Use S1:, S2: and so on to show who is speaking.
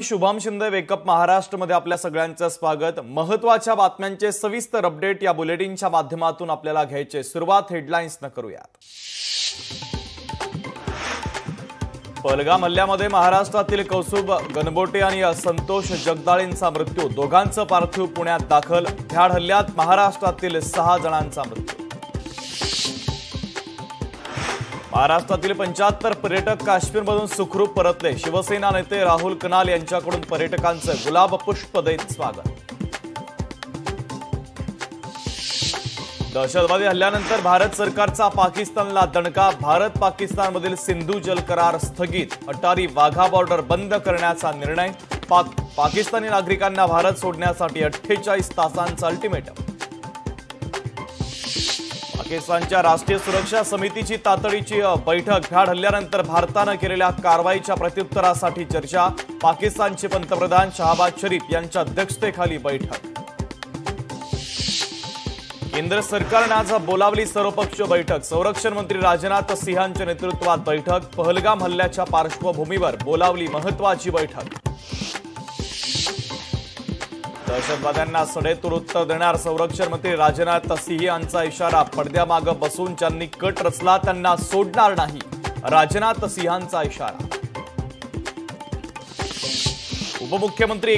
S1: Shubham Shinde wake up महाराष्ट्रमध्ये आपल्या सगळ्यांचं स्वागत। महत्त्वाच्या बातम्यांचे सविस्तर अपडेट या बुलेटिनच्या माध्यमातून आपल्याला घ्यायचे। सुरुवात हेडलाईन्सने करूयात। पहलगाम हल्ल्यामध्ये महाराष्ट्रातील कौसुब गणबोटे आणि संतोष जगदाळेंचा मृत्यू। दोघांचं पार्थिव पुण्यात दाखल। भ्याड हल्ल्यात महाराष्ट्रातील 6 जणांचा मृत्यू। महाराष्ट्रातील 75 पर्यटक काश्मीरमधून सुखरूप परतले। शिवसेना नेते राहुल कनाल यांच्याकडून पर्यटकांचं गुलाब पुष्प देत स्वागत। दहशतवादी हल्ल्यानंतर भारत सरकारचा पाकिस्तानला दणका। भारत पाकिस्तानमधील सिंधू जल करार स्थगित। अटारी वाघा बॉर्डर बंद करण्याचा निर्णय। पाकिस्तानी नागरिकांना भारत सोडण्यासाठी 48 तासांचा अल्टिमेटम। पाकिस्तानच्या राष्ट्रीय सुरक्षा समितीची तातडीची बैठक। भ्याड हल्ल्यानंतर भारताने केलेल्या कारवाईच्या प्रत्युत्तरासाठी चर्चा। पाकिस्तानचे पंतप्रधान शहबाज शरीफ यांच्या अध्यक्षतेखाली बैठक। केंद्र सरकारने आज बोलावली सर्वपक्षीय बैठक। संरक्षण मंत्री राजनाथ सिंहांच्या नेतृत्वात बैठक। पहलगाम हल्ल्याच्या पार्श्वभूमीवर बोलावली महत्त्वाची बैठक। दहशतवाद्यांना सडेतोड उत्तर देणार संरक्षण मंत्री राजनाथ सिंह यांचा इशारा। पडद्यामागे बसून ज्यांनी कट रचला त्यांना सोडणार नाही, राजनाथ सिंहांचा इशारा। उपमुख्यमंत्री